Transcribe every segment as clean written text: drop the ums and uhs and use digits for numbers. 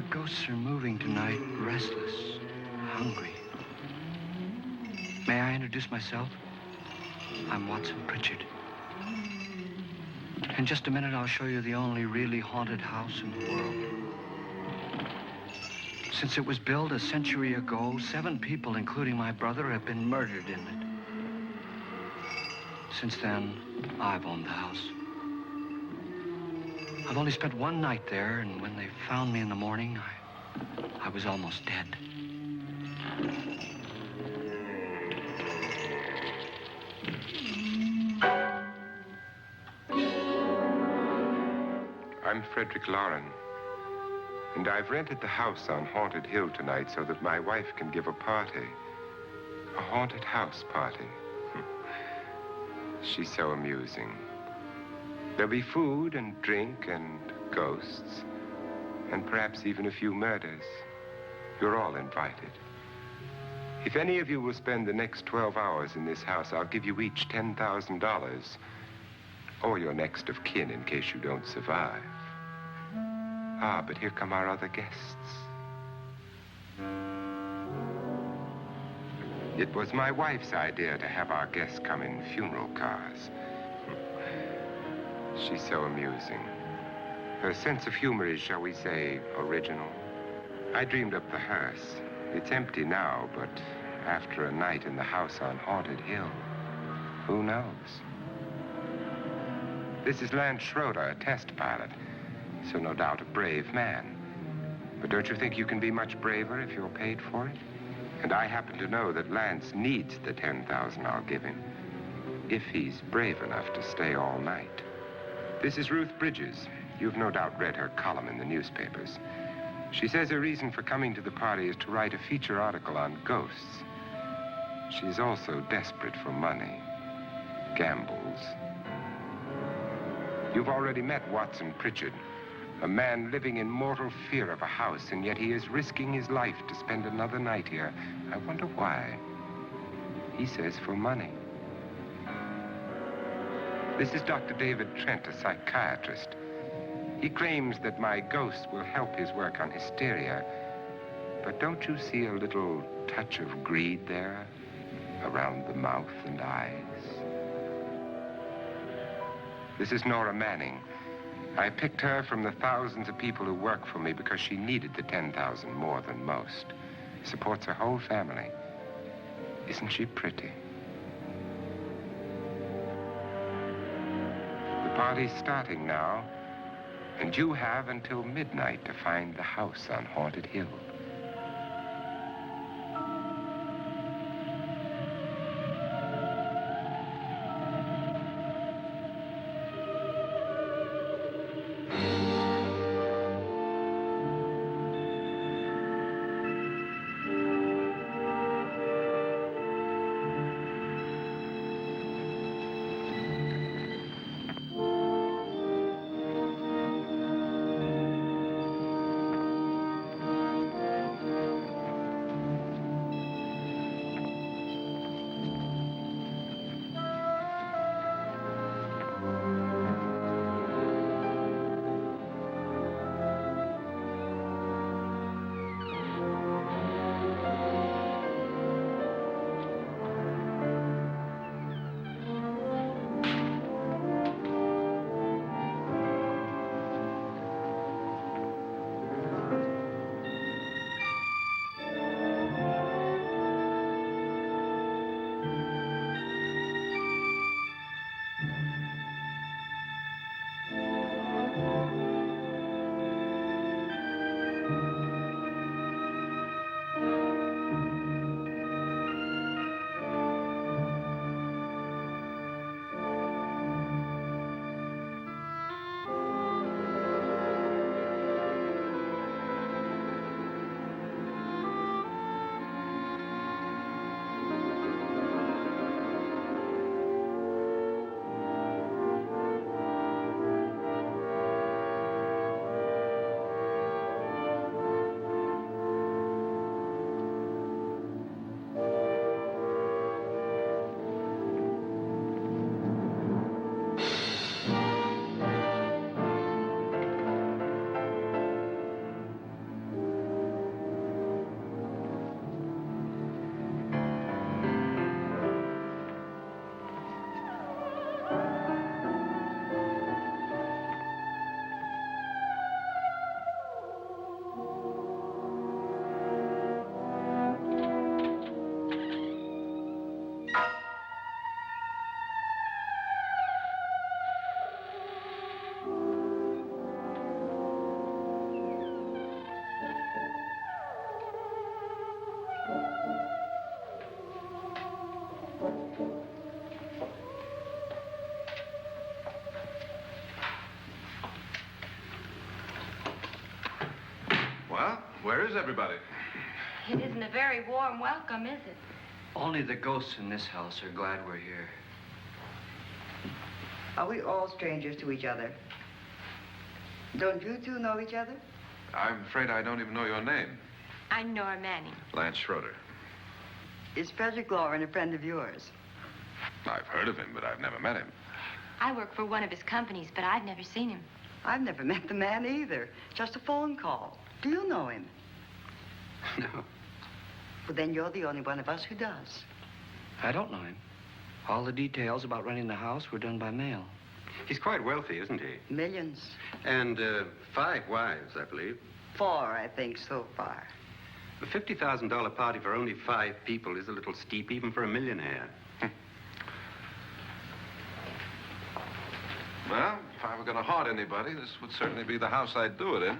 The ghosts are moving tonight, restless, hungry. May I introduce myself? I'm Watson Pritchard. In just a minute, I'll show you the only really haunted house in the world. Since it was built a century ago, 7 people, including my brother, have been murdered in it. Since then, I've owned the house. I've only spent one night there, and when they found me in the morning, I was almost dead. I'm Frederick Loren, and I've rented the house on Haunted Hill tonight so that my wife can give a party. A haunted house party. She's so amusing. There'll be food and drink and ghosts, and perhaps even a few murders. You're all invited. If any of you will spend the next 12 hours in this house, I'll give you each $10,000, or your next of kin in case you don't survive. Ah, but here come our other guests. It was my wife's idea to have our guests come in funeral cars. She's so amusing. Her sense of humor is, shall we say, original. I dreamed up the hearse. It's empty now, but after a night in the house on Haunted Hill, who knows? This is Lance Schroeder, a test pilot, so no doubt a brave man. But don't you think you can be much braver if you're paid for it? And I happen to know that Lance needs the $10,000 I'll give him, if he's brave enough to stay all night. This is Ruth Bridges. You've no doubt read her column in the newspapers. She says her reason for coming to the party is to write a feature article on ghosts. She's also desperate for money, gambles. You've already met Watson Pritchard, a man living in mortal fear of a house, and yet he is risking his life to spend another night here. I wonder why. He says for money. This is Dr. David Trent, a psychiatrist. He claims that my ghost will help his work on hysteria. But don't you see a little touch of greed there around the mouth and eyes? This is Nora Manning. I picked her from the thousands of people who work for me because she needed the $10,000 more than most. Supports her whole family. Isn't she pretty? The party's starting now, and you have until midnight to find the house on Haunted Hill. Well, where is everybody? It isn't a very warm welcome, is it? Only the ghosts in this house are glad we're here. Are we all strangers to each other? Don't you two know each other? I'm afraid I don't even know your name. I'm Nora Manning. Lance Schroeder. Is Frederick Loren a friend of yours? I've heard of him, but I've never met him. I work for one of his companies, but I've never seen him. I've never met the man either. Just a phone call. Do you know him? No, Well, then you're the only one of us who does. I don't know him. All the details about renting the house were done by mail. He's quite wealthy, isn't he? Millions. And 5 wives, I believe. 4, I think, so far. A $50,000 party for only 5 people is a little steep, even for a millionaire. Well, if I were going to haunt anybody, this would certainly be the house I'd do it in.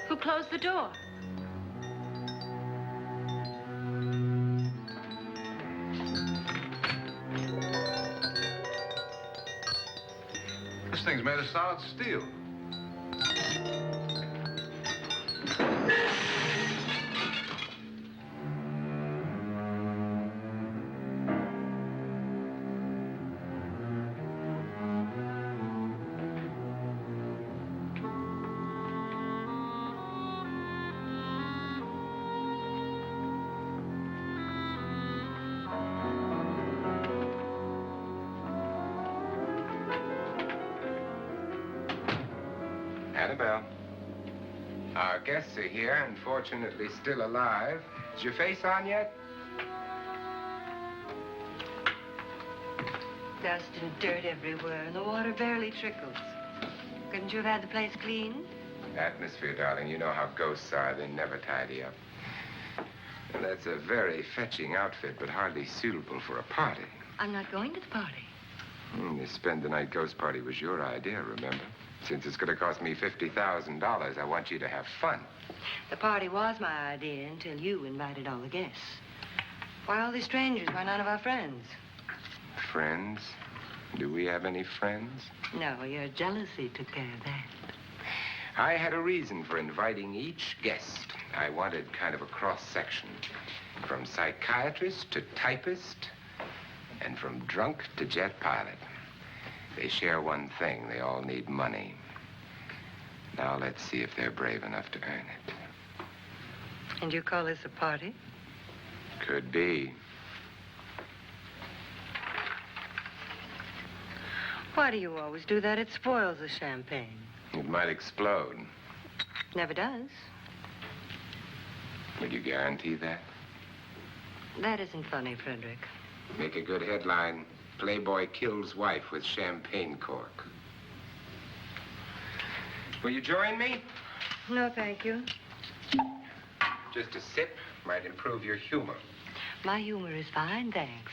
Who closed the door? This thing's made of solid steel. Annabelle. Our guests are here, unfortunately still alive. Is your face on yet? Dust and dirt everywhere, and the water barely trickles. Couldn't you have had the place cleaned? Atmosphere, darling. You know how ghosts are. They never tidy up. And that's a very fetching outfit, but hardly suitable for a party. I'm not going to the party. The spend-the-night ghost party was your idea, remember? Since it's going to cost me $50,000, I want you to have fun. The party was my idea until you invited all the guests. Why, all these strangers were none of our friends. Friends? Do we have any friends? No, your jealousy took care of that. I had a reason for inviting each guest. I wanted kind of a cross-section. From psychiatrist to typist, and from drunk to jet pilot. They share one thing. They all need money. Now let's see if they're brave enough to earn it. And you call this a party? Could be. Why do you always do that? It spoils the champagne. It might explode. Never does. Would you guarantee that? That isn't funny, Frederick. Make a good headline. Playboy kills wife with champagne cork. Will you join me? No, thank you. Just a sip might improve your humor. My humor is fine, thanks.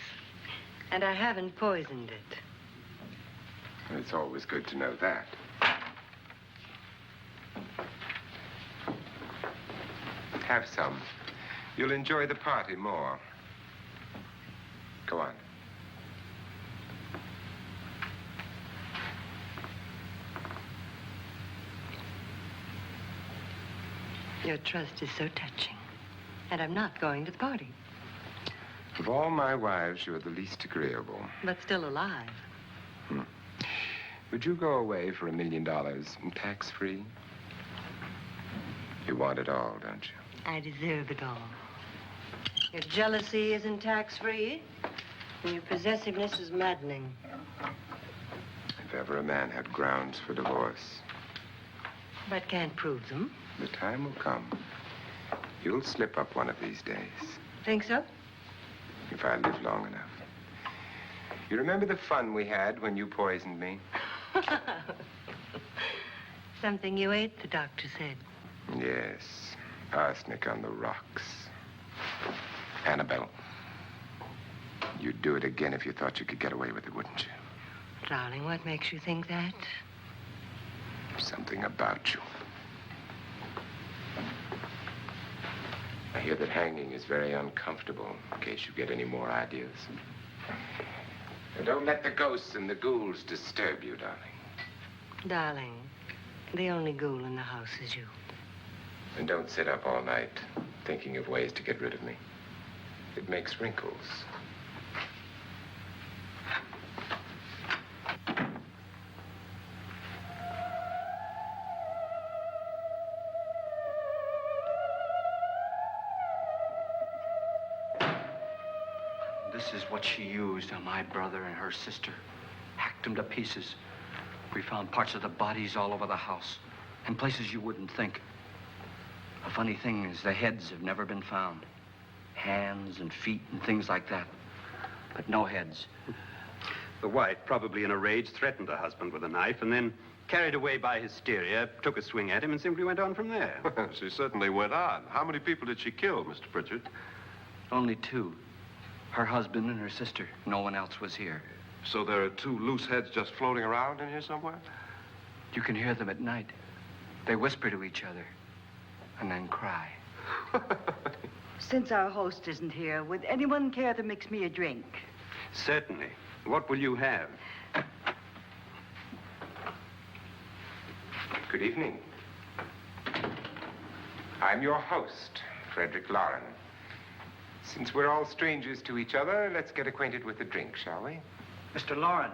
And I haven't poisoned it. It's always good to know that. Have some. You'll enjoy the party more. Go on. Your trust is so touching. And I'm not going to the party. Of all my wives, you're the least agreeable. But still alive. Would you go away for $1 million tax-free? You want it all, don't you? I deserve it all. Your jealousy isn't tax-free, and your possessiveness is maddening. If ever a man had grounds for divorce, But can't prove them. the time will come. You'll slip up one of these days, Think so? if I live long enough. You remember the fun we had when you poisoned me? Something you ate, the doctor said. Yes, arsenic on the rocks. Annabelle, you'd do it again if you thought you could get away with it, wouldn't you? Darling, what makes you think that? Something about you. I hear that hanging is very uncomfortable, in case you get any more ideas. And don't let the ghosts and the ghouls disturb you, darling. Darling, the only ghoul in the house is you. And don't sit up all night thinking of ways to get rid of me. It makes wrinkles. This is what she used on my brother and her sister. Hacked them to pieces. We found parts of the bodies all over the house, in places you wouldn't think. The funny thing is the heads have never been found. Hands and feet and things like that. But no heads. The wife, probably in a rage, threatened her husband with a knife and then, carried away by hysteria, took a swing at him and simply went on from there. She certainly went on. How many people did she kill, Mr. Pritchard? Only two. Her husband and her sister. No one else was here. So there are two loose heads just floating around in here somewhere? You can hear them at night. They whisper to each other and then cry. Since our host isn't here, would anyone care to mix me a drink? Certainly. What will you have? Good evening. I'm your host, Frederick Loren. Since we're all strangers to each other, let's get acquainted with a drink, shall we? Mr. Loren,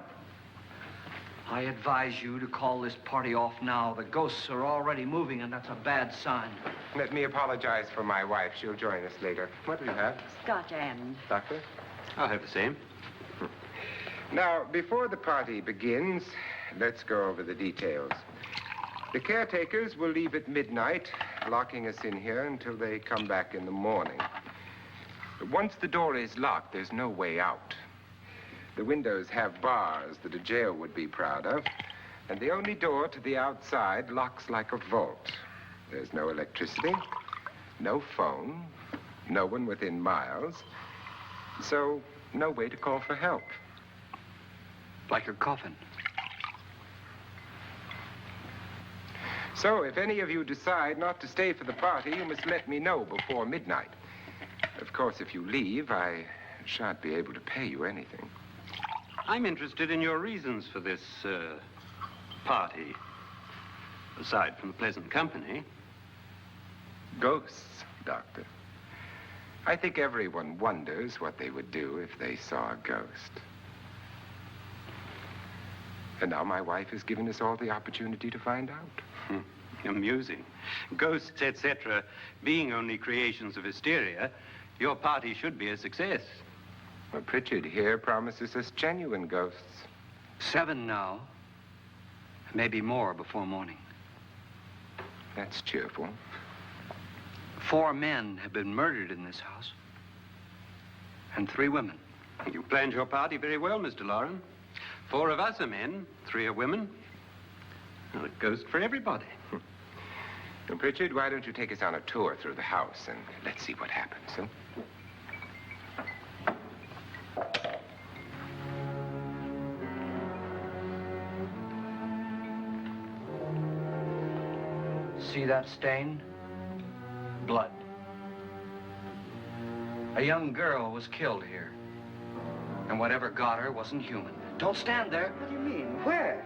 I advise you to call this party off now. The ghosts are already moving, and that's a bad sign. Let me apologize for my wife. She'll join us later. What do you have? Scotch and. Doctor? I'll have the same. Now, before the party begins, let's go over the details. The caretakers will leave at midnight, locking us in here until they come back in the morning. Once the door is locked, there's no way out. The windows have bars that a jail would be proud of, and the only door to the outside locks like a vault. There's no electricity, no phone, no one within miles, so no way to call for help. Like a coffin. So if any of you decide not to stay for the party, you must let me know before midnight. Of course, if you leave, I shan't be able to pay you anything. I'm interested in your reasons for this, party. Aside from the pleasant company. Ghosts, Doctor. I think everyone wonders what they would do if they saw a ghost. And now my wife has given us all the opportunity to find out. Amusing. Ghosts, etc., being only creations of hysteria, your party should be a success. Well, Pritchard here promises us genuine ghosts. 7 now. Maybe more before morning. That's cheerful. 4 men have been murdered in this house. And 3 women. You planned your party very well, Mr. Loren. 4 of us are men, 3 are women. Well, a ghost for everybody. And Pritchard, why don't you take us on a tour through the house and let's see what happens, huh? See that stain? Blood. A young girl was killed here. And whatever got her wasn't human. Don't stand there. What do you mean? Where?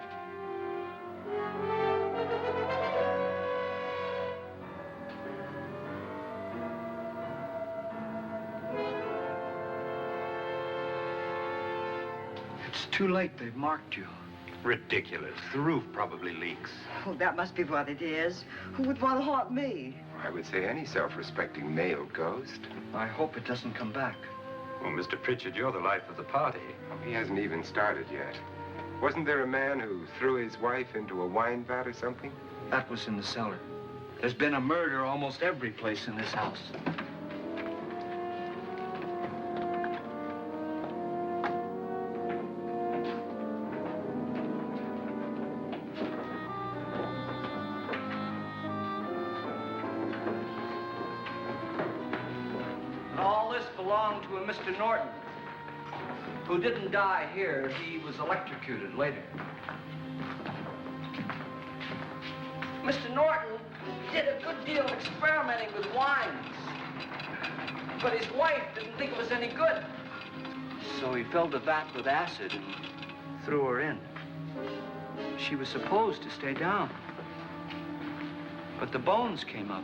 It's too late. They've marked you. Ridiculous. The roof probably leaks. Oh, that must be what it is. Who would want to haunt me? I would say any self-respecting male ghost. I hope it doesn't come back. Well, Mr. Pritchard, you're the life of the party. Oh, he hasn't even started yet. Wasn't there a man who threw his wife into a wine vat or something? That was in the cellar. There's been a murder almost every place in this house. And all this belonged to a Mr. Norton, who didn't die here. He was electrocuted later. Mr. Norton did a good deal of experimenting with wines, but his wife didn't think it was any good. So he filled the vat with acid and threw her in. She was supposed to stay down. But the bones came up.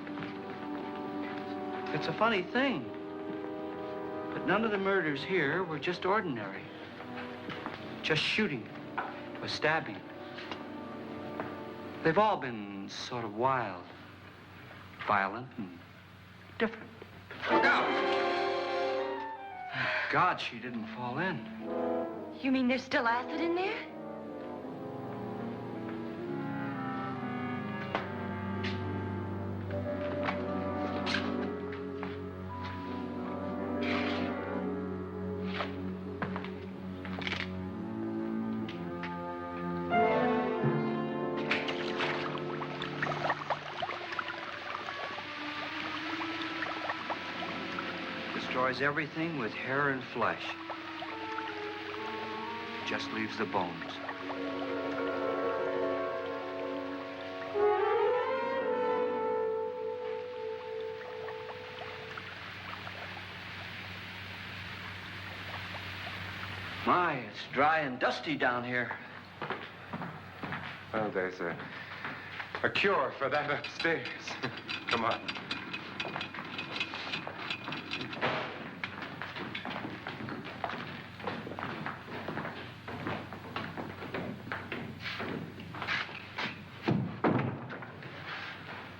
It's a funny thing. But none of the murders here were just ordinary. Just shooting or stabbing. They've all been sort of wild, violent, and different. Look out! Thank God she didn't fall in. You mean there's still acid in there? Destroys everything with hair and flesh. Just leaves the bones. My, it's dry and dusty down here. Well, there's a cure for that upstairs. Come on.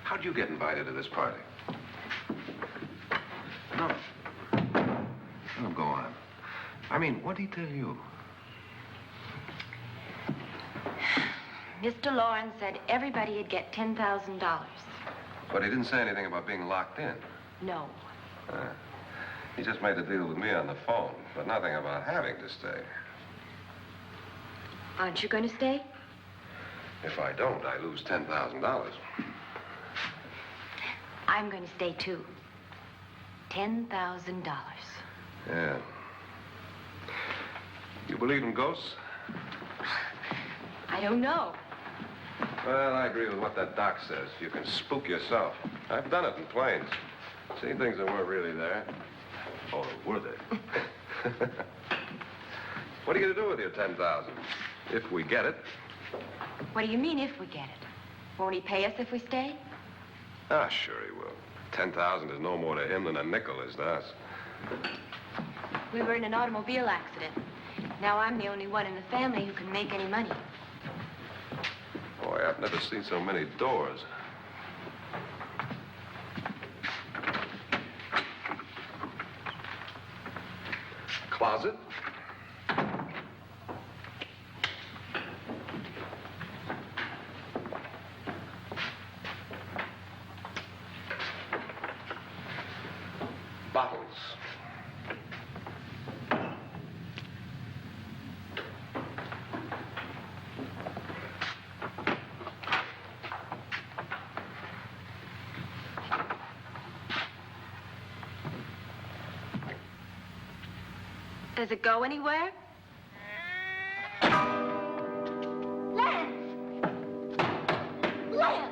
How'd you get invited to this party? No. No, go on. I mean, what'd he tell you? Mr. Loren said everybody'd get $10,000. But he didn't say anything about being locked in. No. He just made the deal with me on the phone, but nothing about having to stay. Aren't you going to stay? If I don't, I lose $10,000. I'm going to stay, too. $10,000. Yeah. You believe in ghosts? I don't know. Well, I agree with what that doc says. You can spook yourself. I've done it in planes. Seen things that weren't really there. Or were they? What are you going to do with your $10,000? If we get it. What do you mean, if we get it? Won't he pay us if we stay? Ah, sure he will. 10,000 is no more to him than a nickel is to us. We were in an automobile accident. Now I'm the only one in the family who can make any money. Boy, I've never seen so many doors. Closet. Bottles. Does it go anywhere? Lance! Lance!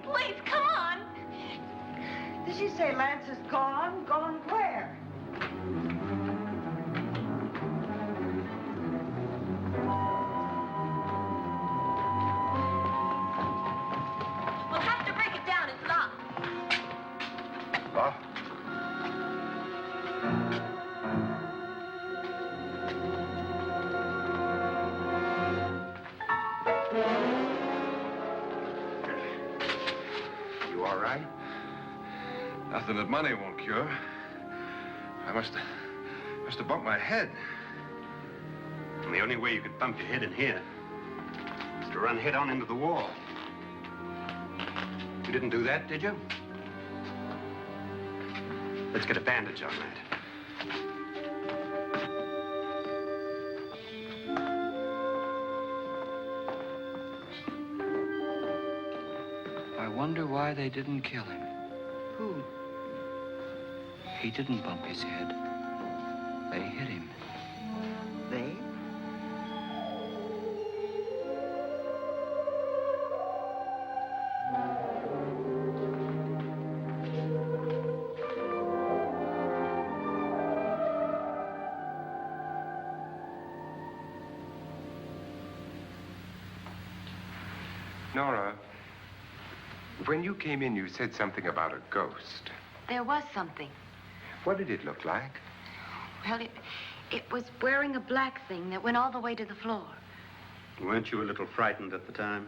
Please, come on. Did she say Lance is gone? Gone where? We'll have to break it down. It's locked. What? something that money won't cure. I must have bumped my head. And the only way you could bump your head in here is to run head on into the wall. You didn't do that, did you? Let's get a bandage on that. I wonder why they didn't kill him. Who? He didn't bump his head. They hit him. They? Nora, when you came in, you said something about a ghost. There was something. What did it look like? Well, it was wearing a black thing that went all the way to the floor. Weren't you a little frightened at the time?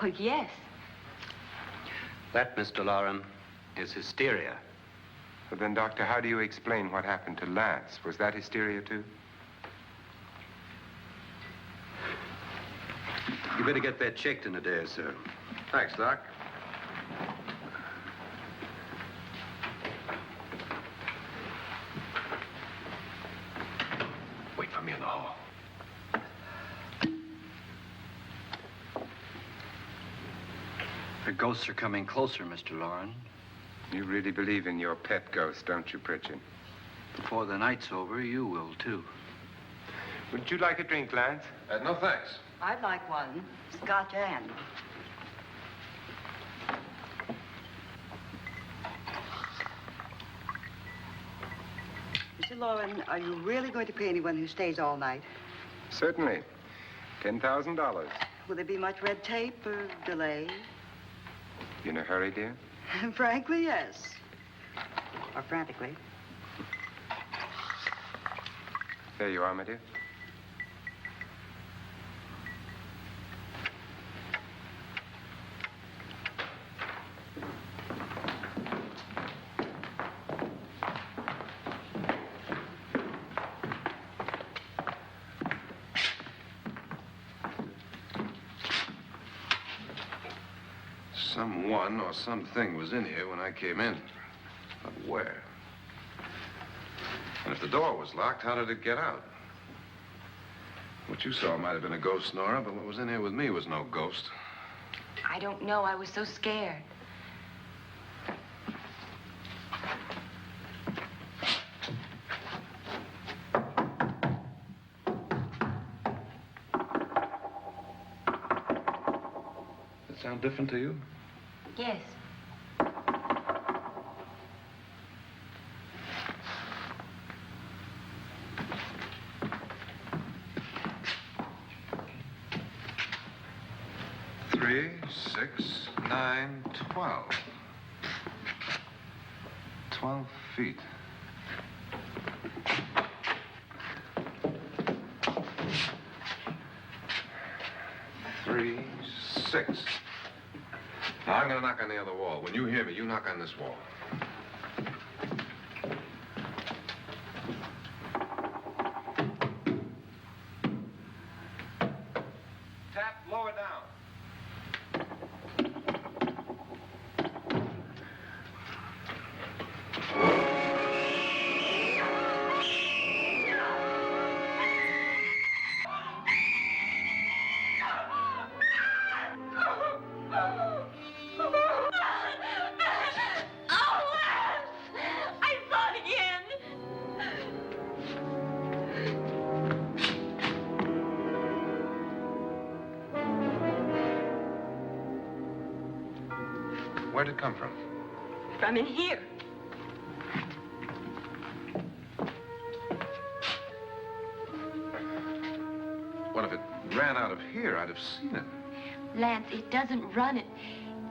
Well, yes. That, Mr. Loren, is hysteria. Well, then, Doctor, how do you explain what happened to Lance? Was that hysteria, too? You better get that checked in a day or so. Thanks, Doc. Wait for me in the hall. The ghosts are coming closer, Mr. Loren. You really believe in your pet ghost, don't you, Pritchard? Before the night's over, you will, too. Would you like a drink, Lance? No, thanks. I'd like one. Scotch and. Mr. Loren, are you really going to pay anyone who stays all night? Certainly. $10,000. Will there be much red tape or delay? You in a hurry, dear? Frankly, yes. Or frantically. There you are, my dear. Someone or something was in here when I came in. But where? And if the door was locked, how did it get out? What you saw might have been a ghost, Nora, but what was in here with me was no ghost. I don't know. I was so scared. Does it sound different to you? Yes. Three, 6, 9, 12. 12 feet. Three, 6. Now, I'm going to knock on the other wall. When you hear me, you knock on this wall. Tap lower down. Where'd it come from? From in here. What if it ran out of here? I'd have seen it. Lance, it doesn't run. It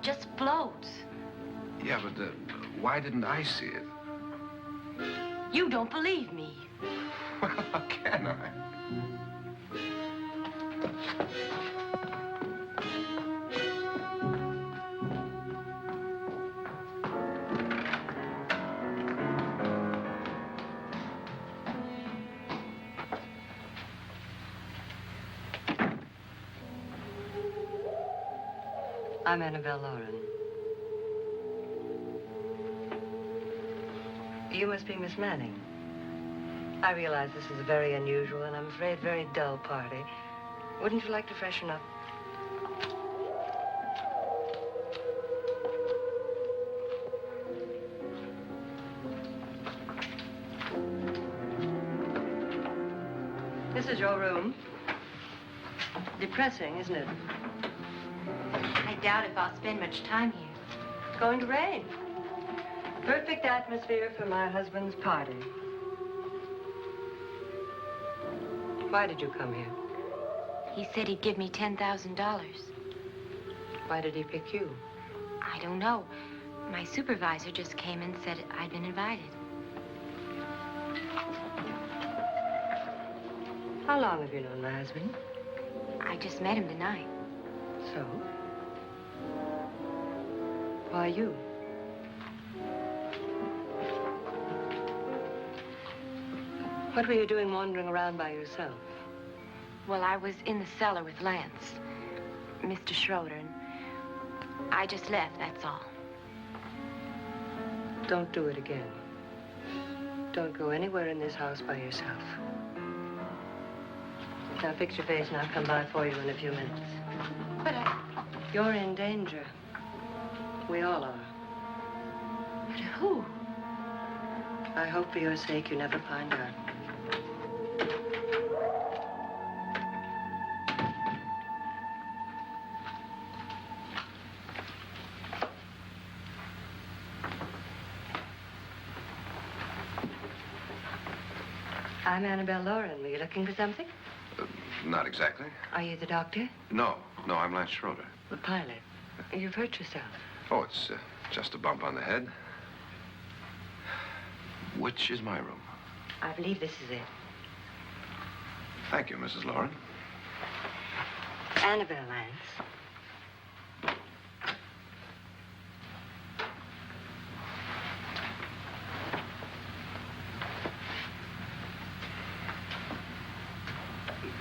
just floats. Yeah, but why didn't I see it? You don't believe me. Well, how can I? I'm Annabelle Loren. You must be Miss Manning. I realize this is a very unusual and I'm afraid very dull party. Wouldn't you like to freshen up? This is your room. Depressing, isn't it? I doubt if I'll spend much time here. It's going to rain. Perfect atmosphere for my husband's party. Why did you come here? He said he'd give me $10,000. Why did he pick you? I don't know. My supervisor just came and said I'd been invited. How long have you known my husband? I just met him tonight. So? Why you? What were you doing wandering around by yourself? Well, I was in the cellar with Lance, Mr. Schroeder, and I just left, that's all. Don't do it again. Don't go anywhere in this house by yourself. Now fix your face and I'll come by for you in a few minutes. But You're in danger. We all are. but who? I hope for your sake you never find out. I'm Annabelle Loren. Were you looking for something? Not exactly. Are you the doctor? No, I'm Lance Schroeder. The pilot. You've hurt yourself. Oh, it's just a bump on the head. Which is my room? I believe this is it. Thank you, Mrs. Loren. Annabelle Lance.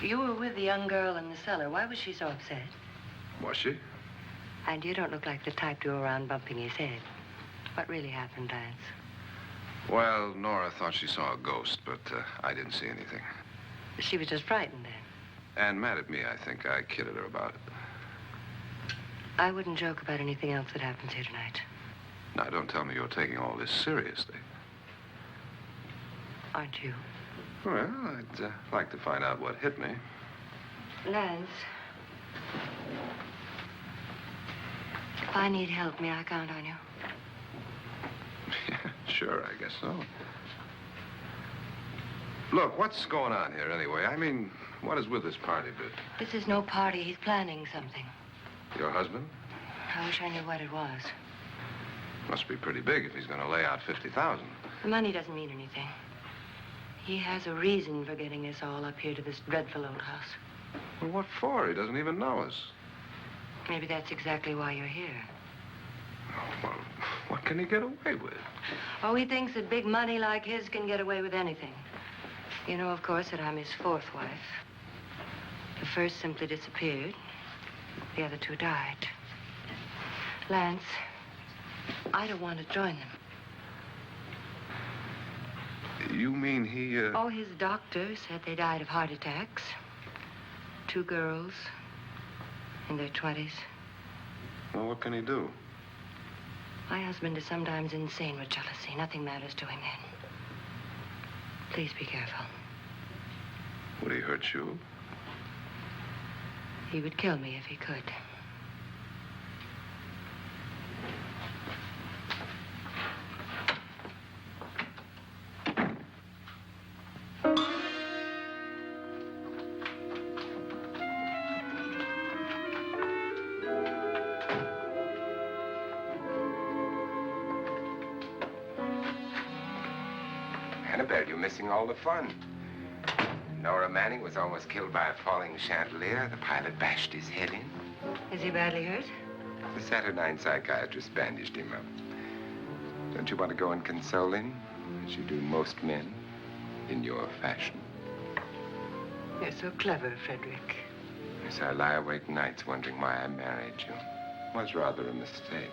You were with the young girl in the cellar. Why was she so upset? Was she? And you don't look like the type to go around bumping his head. What really happened, Lance? Well, Nora thought she saw a ghost, but I didn't see anything. She was just frightened then. And mad at me, I think. I kidded her about it. I wouldn't joke about anything else that happens here tonight. Now, don't tell me you're taking all this seriously. Aren't you? Well, I'd like to find out what hit me. Lance. If I need help, may I count on you? Yeah, sure, I guess so. Look, what's going on here anyway? I mean, what is with this party bit? This is no party. He's planning something. Your husband? I wish I knew what it was. Must be pretty big if he's going to lay out 50,000. The money doesn't mean anything. He has a reason for getting us all up here to this dreadful old house. Well, what for? He doesn't even know us. Maybe that's exactly why you're here. Oh, well, what can he get away with? Oh, he thinks that big money like his can get away with anything. You know, of course, that I'm his fourth wife. The first simply disappeared. The other two died. Lance, I don't want to join them. You mean he, Oh, his doctor said they died of heart attacks. 2 girls in their 20s. Well, what can he do? My husband is sometimes insane with jealousy. Nothing matters to him then. Please be careful. Would he hurt you? He would kill me if he could. Annabelle, you're missing all the fun. Nora Manning was almost killed by a falling chandelier. The pilot bashed his head in. Is he badly hurt? The Saturnine psychiatrist bandaged him up. Don't you want to go and console him, as you do most men, in your fashion? You're so clever, Frederick. Yes, I lie awake nights wondering why I married you. Was rather a mistake.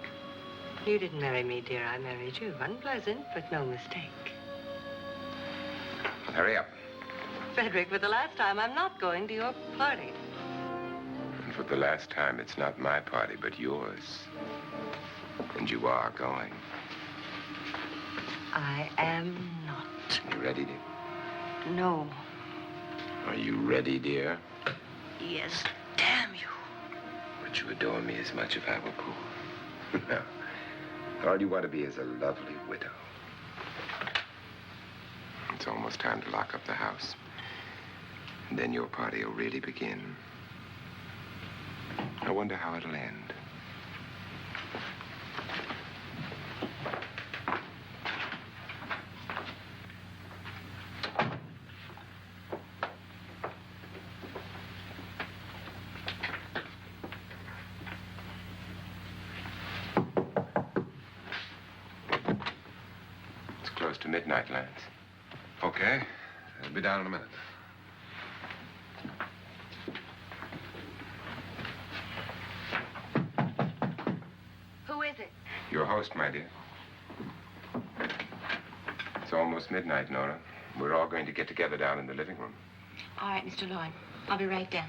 You didn't marry me, dear. I married you. Unpleasant, but no mistake. Hurry up. Frederick, for the last time, I'm not going to your party. And for the last time, it's not my party, but yours. And you are going. I am not. You ready, dear? No. Are you ready, dear? Yes, damn you. Would you adore me as much if I were poor? No. All you want to be is a lovely widow. It's almost time to lock up the house. And then your party will really begin. I wonder how it'll end. It's close to midnight, Lance. Okay. I'll be down in a minute. Who is it? Your host, my dear. It's almost midnight, Nora. We're all going to get together down in the living room. All right, Mr. Loren. I'll be right down.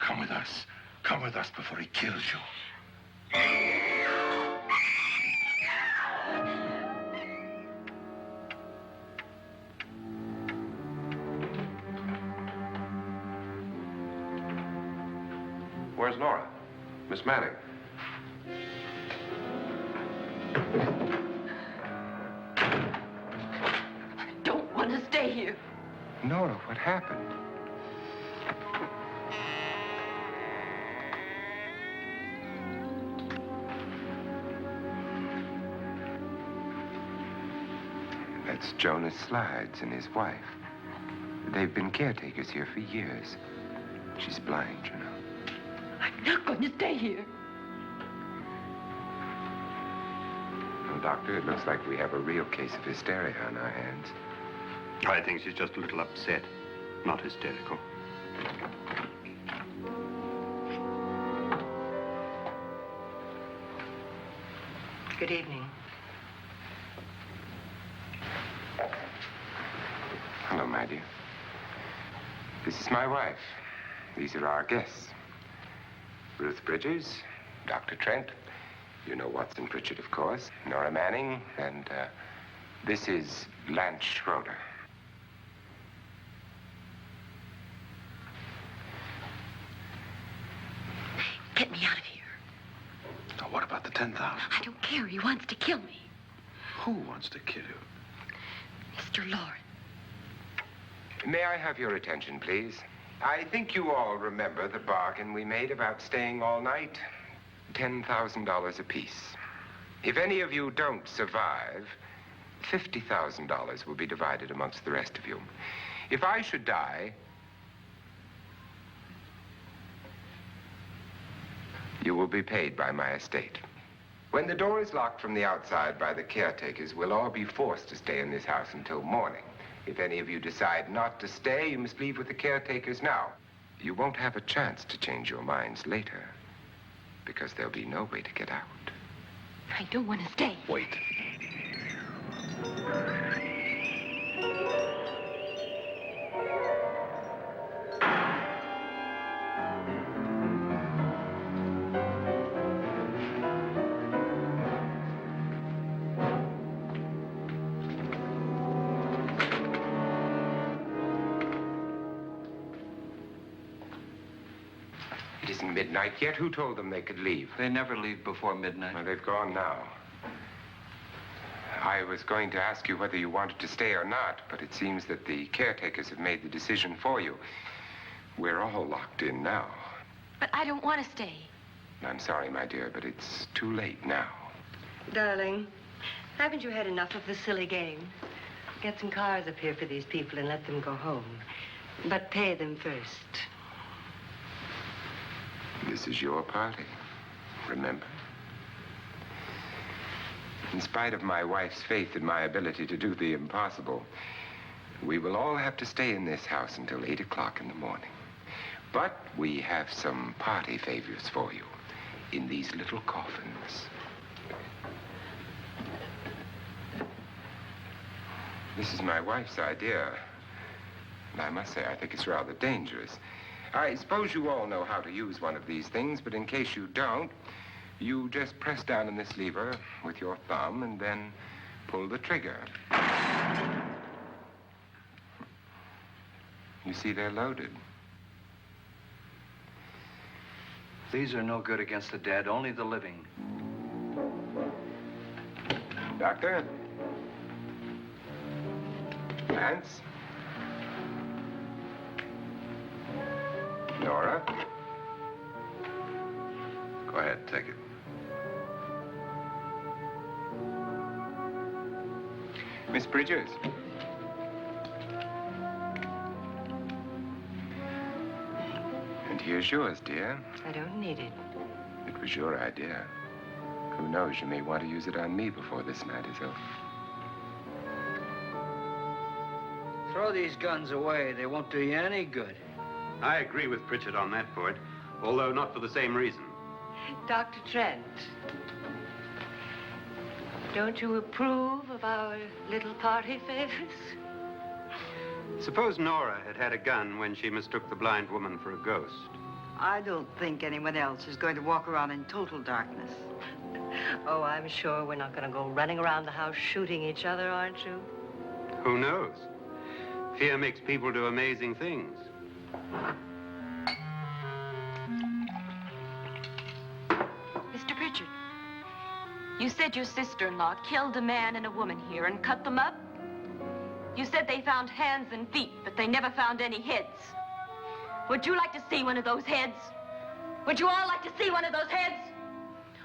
Come with us. Come with us before he kills you. Where's Nora? Miss Manning. I don't want to stay here. Nora, what happened? That's Jonas Slides and his wife. They've been caretakers here for years. She's blind, you know. I'm not going to stay here. Well, Doctor, it looks like we have a real case of hysteria on our hands. I think she's just a little upset, not hysterical. Good evening. Hello, my dear. This is my wife. These are our guests. Ruth Bridges, Dr. Trent. You know Watson Pritchard, of course. Nora Manning, and this is Lance Schroeder. Get me out of here. Now, what about the 10,000? I don't care. He wants to kill me. Who wants to kill you? Mr. Loren. May I have your attention, please? I think you all remember the bargain we made about staying all night. $10,000 apiece. If any of you don't survive, $50,000 will be divided amongst the rest of you. If I should die, you will be paid by my estate. When the door is locked from the outside by the caretakers, we'll all be forced to stay in this house until morning. If any of you decide not to stay, you must leave with the caretakers now. You won't have a chance to change your minds later, because there'll be no way to get out. I don't want to stay. Wait. It isn't midnight yet. Who told them they could leave? They never leave before midnight. Well, they've gone now. I was going to ask you whether you wanted to stay or not, but it seems that the caretakers have made the decision for you. We're all locked in now. But I don't want to stay. I'm sorry, my dear, but it's too late now. Darling, haven't you had enough of the silly game? Get some cars up here for these people and let them go home. But pay them first. This is your party, remember? In spite of my wife's faith in my ability to do the impossible, we will all have to stay in this house until 8 o'clock in the morning. But we have some party favors for you in these little coffins. This is my wife's idea. And I must say, I think it's rather dangerous. I suppose you all know how to use one of these things, but in case you don't, you just press down on this lever with your thumb and then pull the trigger. You see, they're loaded. These are no good against the dead, only the living. Doctor? Lance? Nora? Go ahead, take it. Miss Bridges? And here's yours, dear. I don't need it. It was your idea. Who knows, you may want to use it on me before this night is over. Throw these guns away. They won't do you any good. I agree with Pritchard on that point, although not for the same reason. Dr. Trent, don't you approve of our little party favors? Suppose Nora had had a gun when she mistook the blind woman for a ghost. I don't think anyone else is going to walk around in total darkness. Oh, I'm sure we're not going to go running around the house shooting each other, aren't you? Who knows? Fear makes people do amazing things. Mr. Pritchard, you said your sister-in-law killed a man and a woman here and cut them up? You said they found hands and feet, but they never found any heads. Would you like to see one of those heads? Would you all like to see one of those heads?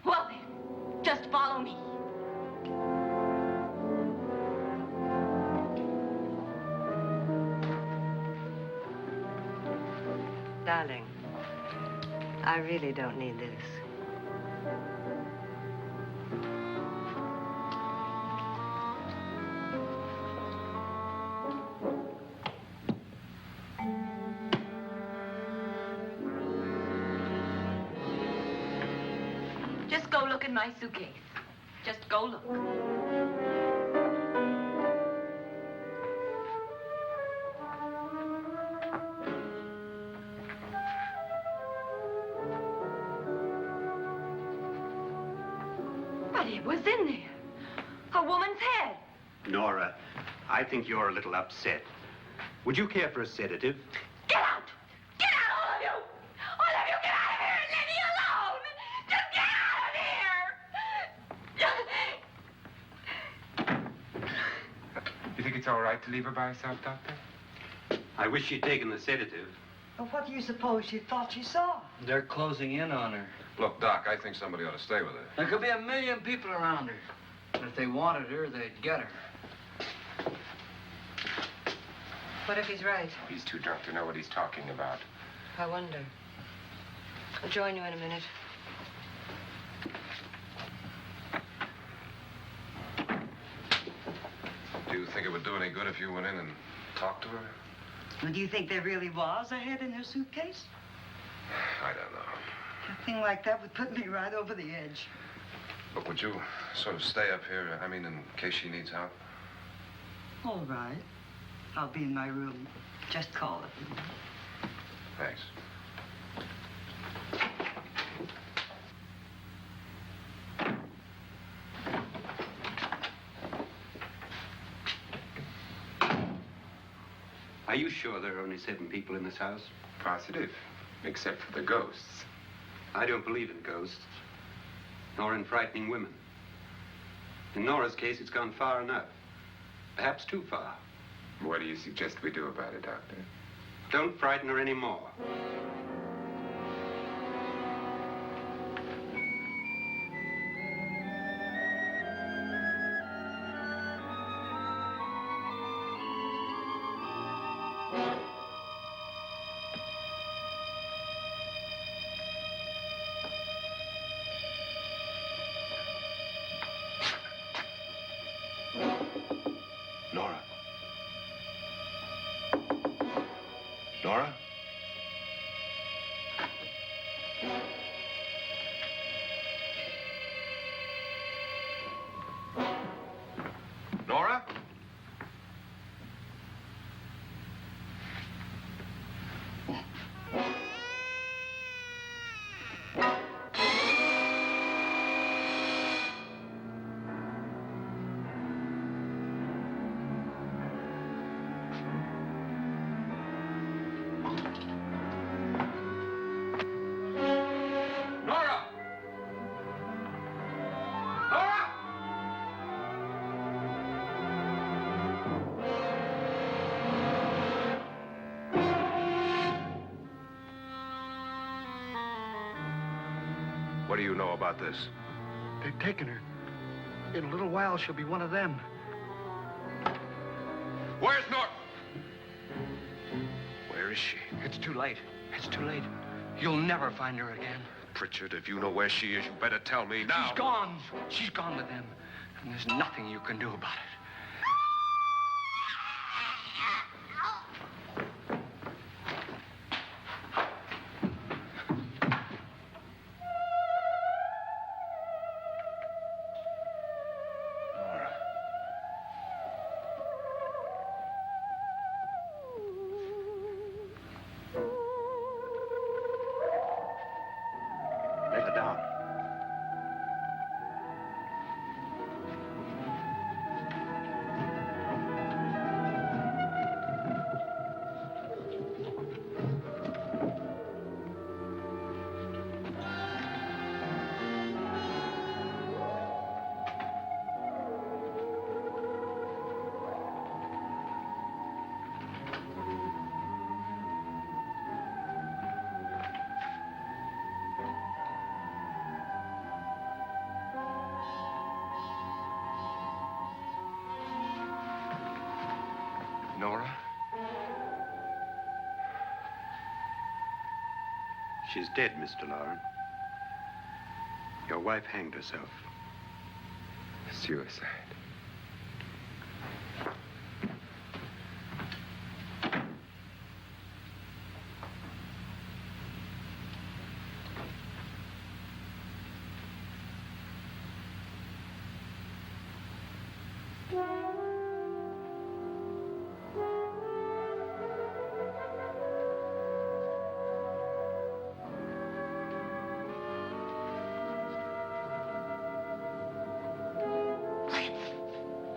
Well then, just follow me. Darling, I really don't need this. Just go look in my suitcase. Just go look. But it was in there. A woman's head. Nora, I think you're a little upset. Would you care for a sedative? Get out! Get out, all of you! All of you, get out of here and leave me alone! Just get out of here! You think it's all right to leave her by herself, Doctor? I wish she'd taken the sedative. Well, what do you suppose she thought she saw? They're closing in on her. Look, Doc, I think somebody ought to stay with her. There could be 1 million people around her. And if they wanted her, they'd get her. What if he's right? He's too drunk to know what he's talking about. I wonder. I'll join you in a minute. Do you think it would do any good if you went in and talked to her? Well, do you think there really was a head in her suitcase? I don't know. A thing like that would put me right over the edge. Look, would you sort of stay up here, in case she needs help? All right. I'll be in my room. Just call it. Thanks. Are you sure there are only 7 people in this house? Positive. Except for the ghosts. I don't believe in ghosts, nor in frightening women. In Nora's case, it's gone far enough. Perhaps too far. What do you suggest we do about it, Doctor? Don't frighten her anymore. Nora? Nora? Nora? Nora! Nora! What do you know about this? They've taken her. In a little while, she'll be one of them. Where's Nora? Where is she? It's too late. It's too late. You'll never find her again. Pritchard, if you know where she is, you better tell me now. She's gone. She's gone with them. And there's nothing you can do about it. Nora. Lay her down. Nora? She's dead, Mr. Loren. Your wife hanged herself. Suicide.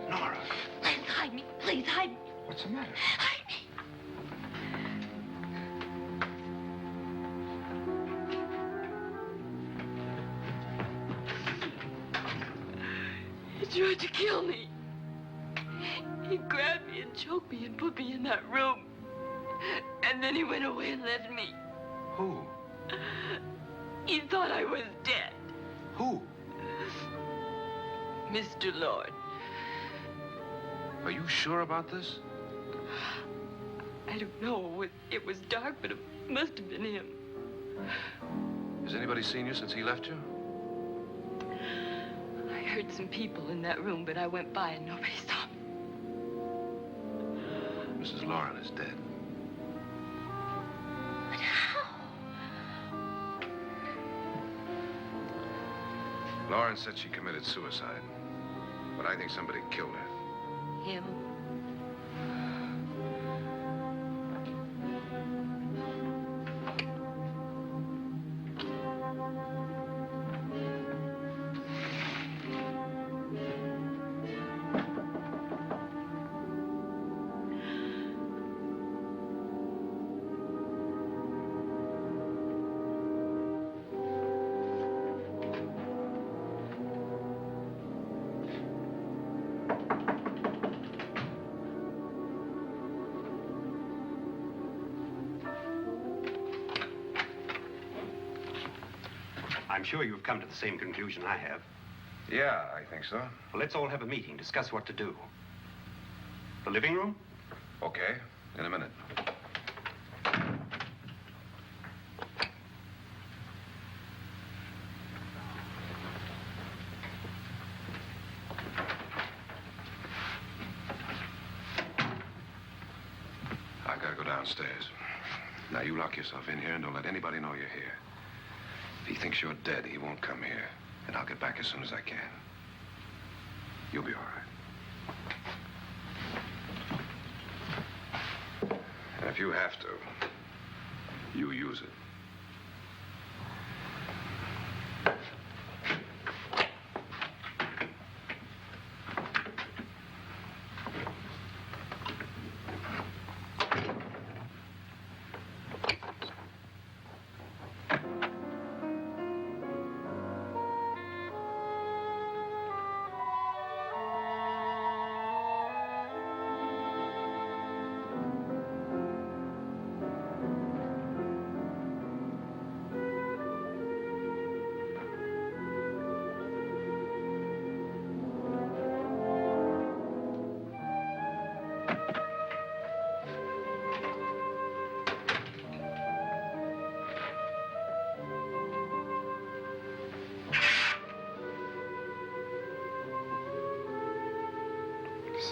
Nora, Please hide me. Please hide me. What's the matter? Hide me. He tried to kill me. He grabbed me and choked me and put me in that room. And then he went away and left me. who? He thought I was dead. Who? Mr. Lord. Are you sure about this? I don't know. It was dark, but it must have been him. Has anybody seen you since he left you? I heard some people in that room, but I went by and nobody saw me. Mrs. Loren is dead. But how? Loren said she committed suicide, but I think somebody killed her. Him? I'm sure you've come to the same conclusion I have. Yeah, I think so. Well, let's all have a meeting, discuss what to do. The living room? Okay, in a minute. I gotta go downstairs. Now, you lock yourself in here and don't let anybody know you're here. If he thinks you're dead, he won't come here. And I'll get back as soon as I can. You'll be all right. And if you have to, you use it.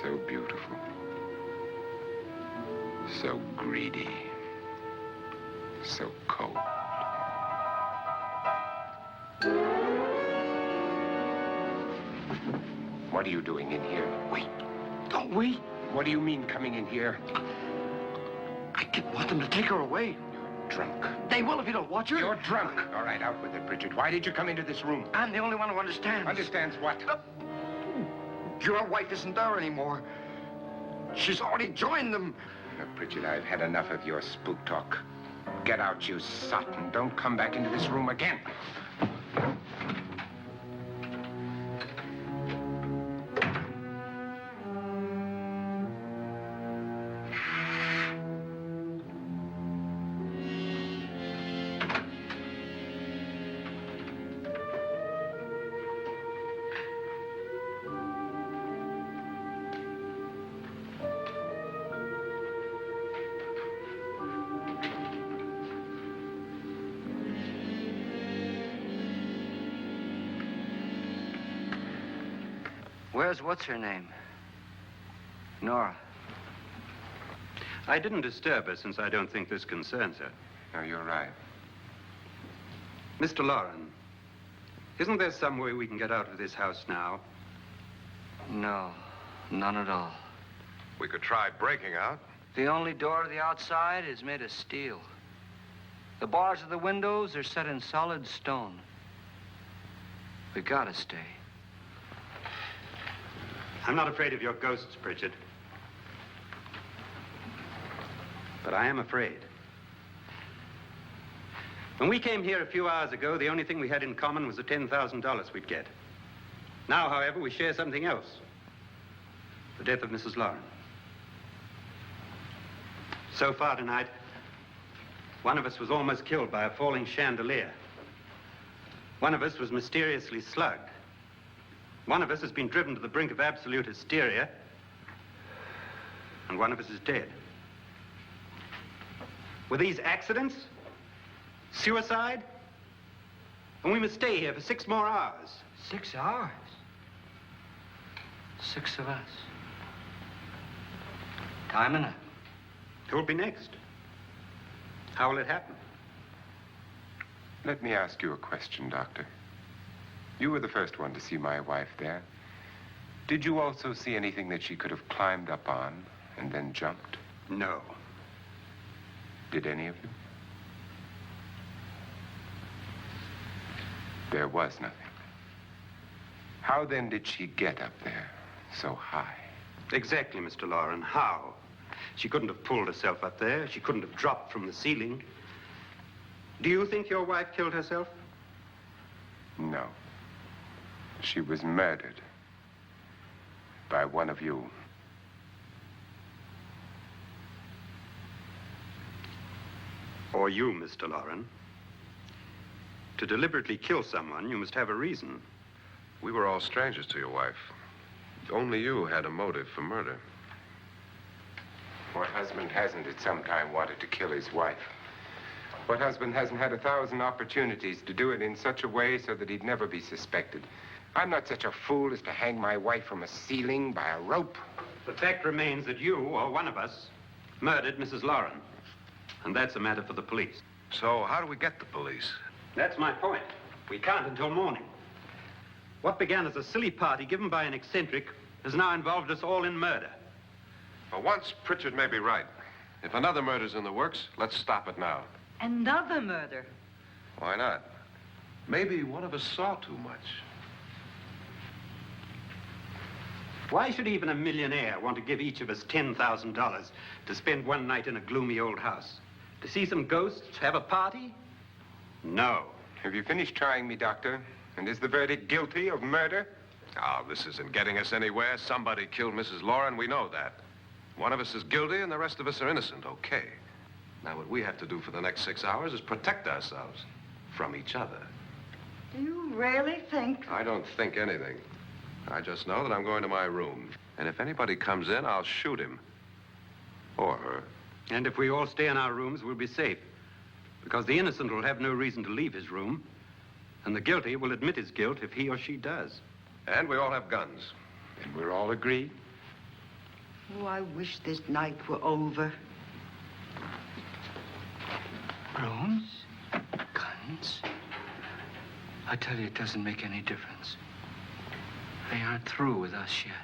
So beautiful. So greedy. So cold. What are you doing in here? Wait. Don't wait. What do you mean coming in here? I didn't want them to take her away. Drunk. They will if you don't watch her. You're drunk. All right, out with it, Bridget. Why did you come into this room? I'm the only one who understands. Understands what? Your wife isn't there anymore. She's already joined them. Bridget, I've had enough of your spook talk. Get out, you sot, and don't come back into this room again. Where's what's-her-name? Nora. I didn't disturb her since I don't think this concerns her. No, you're right. Mr. Loren, isn't there some way we can get out of this house now? No, none at all. We could try breaking out. The only door to the outside is made of steel. The bars of the windows are set in solid stone. We gotta stay. I'm not afraid of your ghosts, Bridget. But I am afraid. When we came here a few hours ago, the only thing we had in common was the $10,000 we'd get. Now, however, we share something else. The death of Mrs. Loren. So far tonight, one of us was almost killed by a falling chandelier. One of us was mysteriously slugged. One of us has been driven to the brink of absolute hysteria, and one of us is dead. Were these accidents? Suicide? And we must stay here for 6 more hours. 6 hours? 6 of us. Time enough. Who will be next? How will it happen? Let me ask you a question, Doctor. You were the first one to see my wife there. Did you also see anything that she could have climbed up on and then jumped? No. Did any of you? There was nothing. How then did she get up there so high? Exactly, Mr. Loren. How? She couldn't have pulled herself up there. She couldn't have dropped from the ceiling. Do you think your wife killed herself? No. She was murdered by one of you. Or you, Mr. Loren. To deliberately kill someone, you must have a reason. We were all strangers to your wife. Only you had a motive for murder. What husband hasn't at some time wanted to kill his wife? What husband hasn't had 1,000 opportunities to do it in such a way so that he'd never be suspected? I'm not such a fool as to hang my wife from a ceiling by a rope. The fact remains that you, or one of us, murdered Mrs. Loren. And that's a matter for the police. So how do we get the police? That's my point. We can't until morning. What began as a silly party given by an eccentric has now involved us all in murder. For once, Pritchard may be right. If another murder's in the works, let's stop it now. Another murder. Why not? Maybe one of us saw too much. Why should even a millionaire want to give each of us $10,000 to spend one night in a gloomy old house? To see some ghosts, have a party? No. Have you finished trying me, Doctor? And is the verdict guilty of murder? Oh, this isn't getting us anywhere. Somebody killed Mrs. Loren, we know that. One of us is guilty and the rest of us are innocent, okay. Now, what we have to do for the next 6 hours is protect ourselves from each other. Do you really think? I don't think anything. I just know that I'm going to my room. And if anybody comes in, I'll shoot him. Or her. And if we all stay in our rooms, we'll be safe. Because the innocent will have no reason to leave his room. And the guilty will admit his guilt if he or she does. And we all have guns. And we're all agreed? Oh, I wish this night were over. Rooms? Guns? I tell you, it doesn't make any difference. They aren't through with us yet.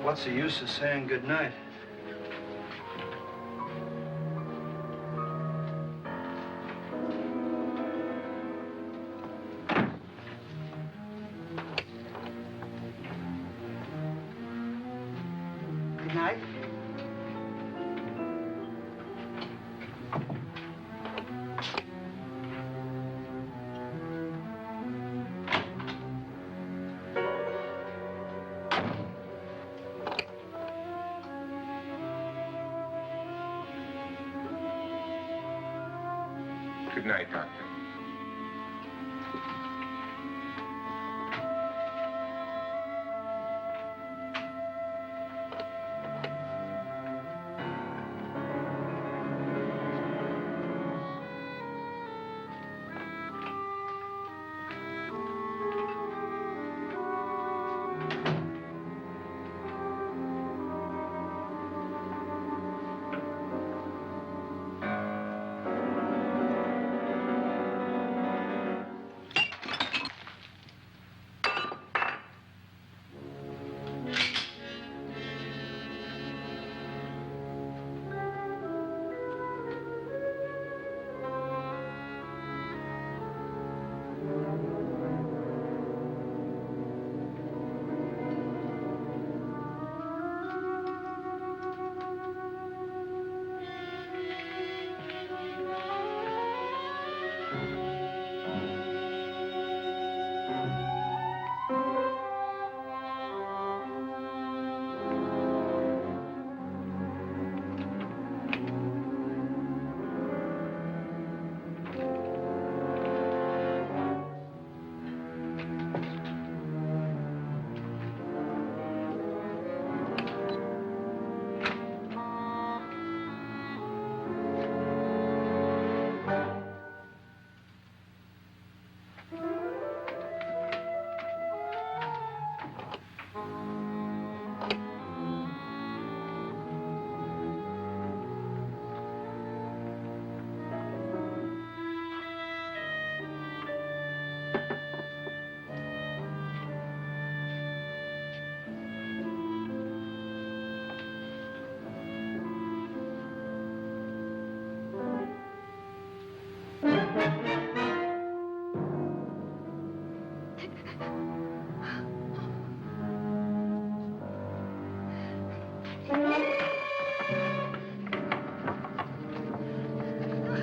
What's the use of saying goodnight? Good night. Good night, Doctor.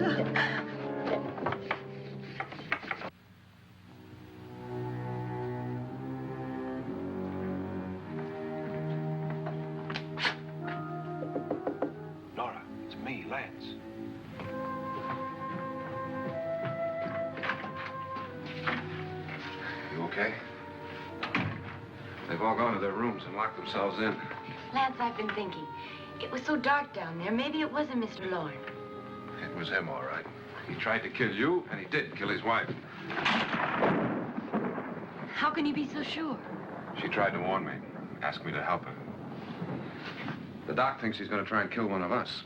Nora, it's me, Lance. You okay? They've all gone to their rooms and locked themselves in. Lance, I've been thinking. It was so dark down there. Maybe it wasn't Mr. Loren. It was him, all right. He tried to kill you, and he did kill his wife. How can you be so sure? She tried to warn me, asked me to help her. The doc thinks he's going to try and kill one of us.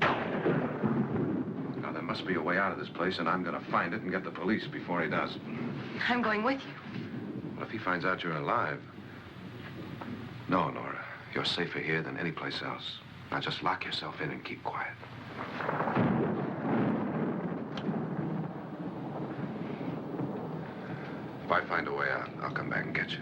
Now, there must be a way out of this place, and I'm going to find it and get the police before he does. I'm going with you. Well, if he finds out you're alive... No, Nora. You're safer here than any place else. Now, just lock yourself in and keep quiet. If I find a way out, I'll come back and get you.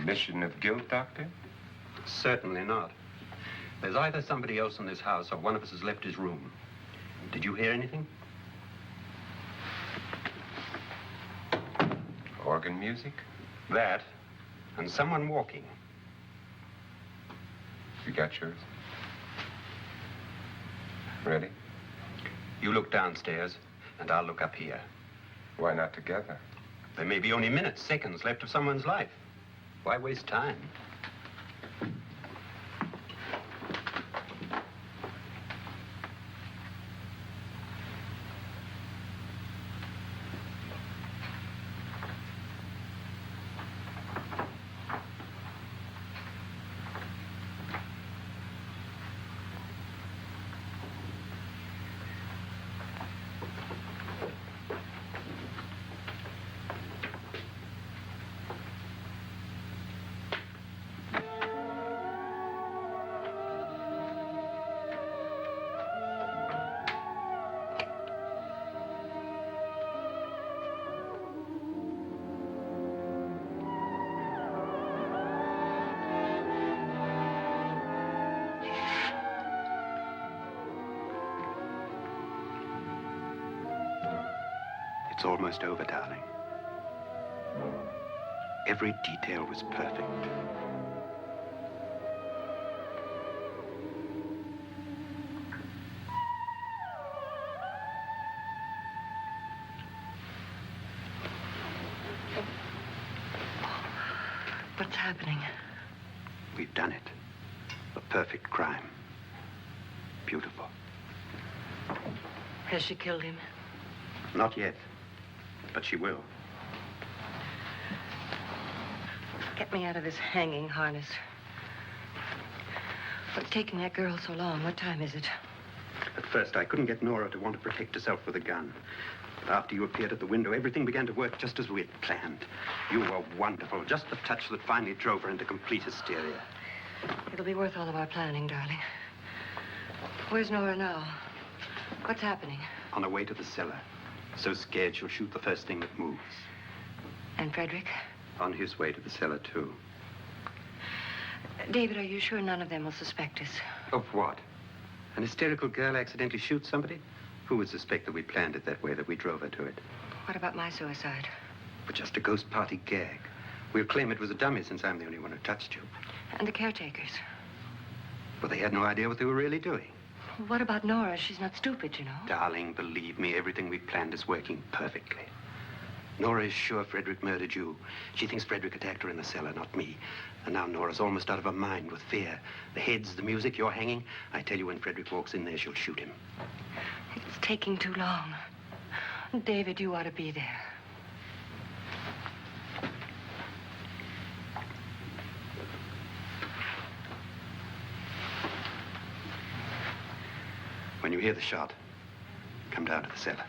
Admission of guilt, Doctor? Certainly not. There's either somebody else in this house or one of us has left his room. Did you hear anything? Organ music? That, and someone walking. You got yours? Ready? You look downstairs, and I'll look up here. Why not together? There may be only minutes, seconds left of someone's life. Why waste time? It's almost over, darling. Every detail was perfect. What's happening? We've done it. A perfect crime. Beautiful. Has she killed him? Not yet, but she will. Get me out of this hanging harness. What's taking that girl so long? What time is it? At first, I couldn't get Nora to want to protect herself with a gun. But after you appeared at the window, everything began to work just as we had planned. You were wonderful. Just the touch that finally drove her into complete hysteria. It'll be worth all of our planning, darling. Where's Nora now? What's happening? On her way to the cellar. So scared she'll shoot the first thing that moves. And Frederick? On his way to the cellar, too. David, are you sure none of them will suspect us? Of what? An hysterical girl accidentally shoots somebody? Who would suspect that we planned it that way, that we drove her to it? What about my suicide? But just a ghost party gag. We'll claim it was a dummy since I'm the only one who touched you. And the caretakers? But they had no idea what they were really doing. What about Nora? She's not stupid, you know. Darling, believe me, everything we planned is working perfectly. Nora is sure Frederick murdered you. She thinks Frederick attacked her in the cellar, not me. And now Nora's almost out of her mind with fear. The heads, the music, you're hanging. I tell you, when Frederick walks in there, she'll shoot him. It's taking too long. David, you ought to be there. When you hear the shot, come down to the cellar.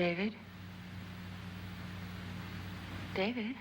David? David?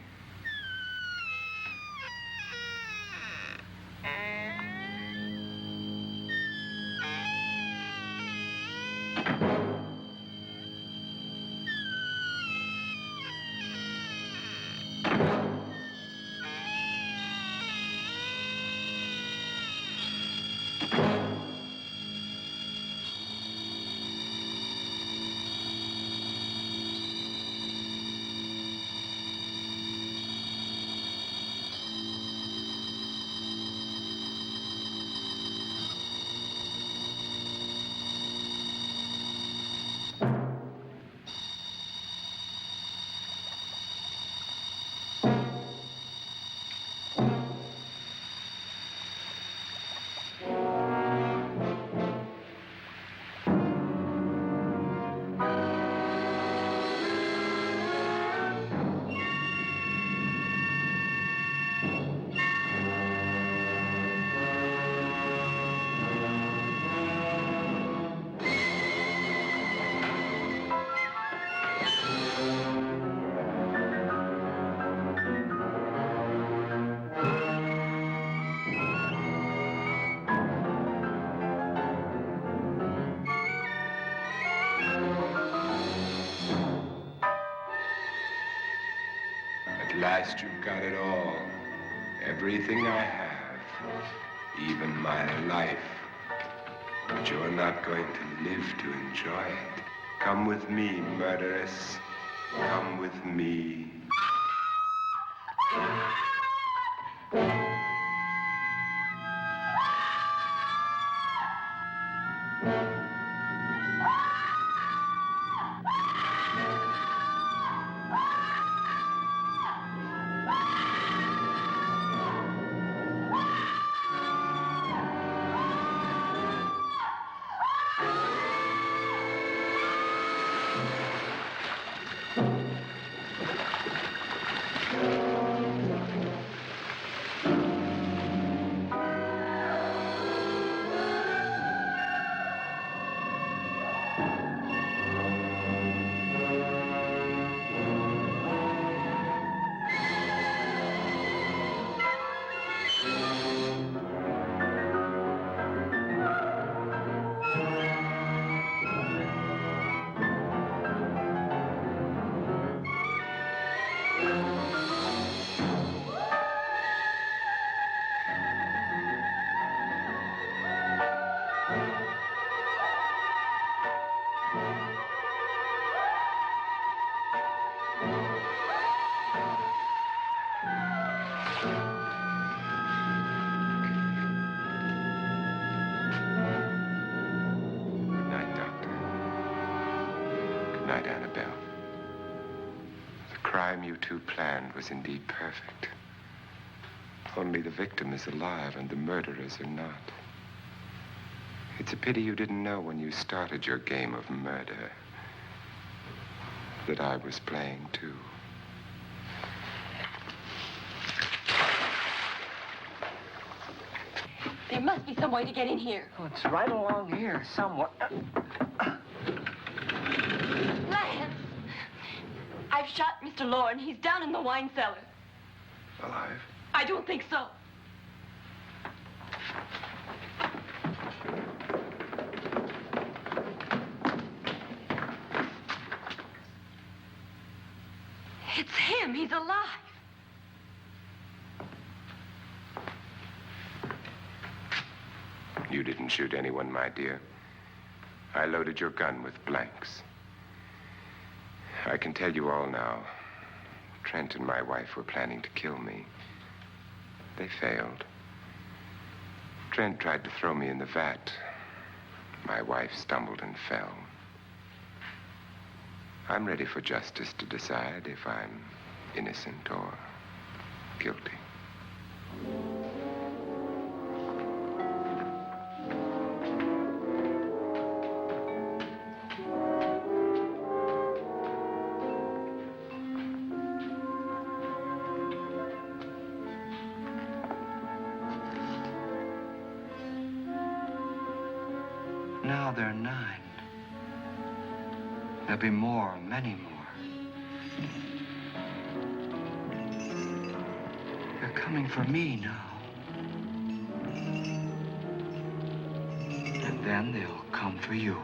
At last you've got it all. Everything I have. Even my life. But you're not going to live to enjoy it. Come with me, murderess. Come with me. You two planned was indeed perfect. Only the victim is alive and the murderers are not. It's a pity you didn't know when you started your game of murder that I was playing too. There must be some way to get in here. Oh, it's right along here somewhere. Lance! I've shot Mr. Loren. He's down in the wine cellar. Alive? I don't think so. It's him. He's alive. You didn't shoot anyone, my dear. I loaded your gun with blanks. I can tell you all now. Trent and my wife were planning to kill me. They failed. Trent tried to throw me in the vat. My wife stumbled and fell. I'm ready for justice to decide if I'm innocent or guilty. Now they're 9. There'll be more, many more. They're coming for me now. And then they'll come for you.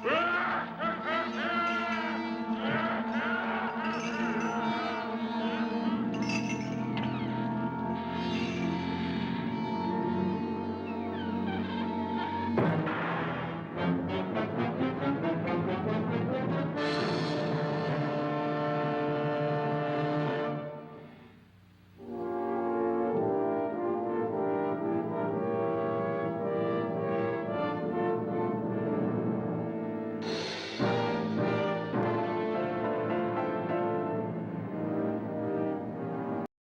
Ah!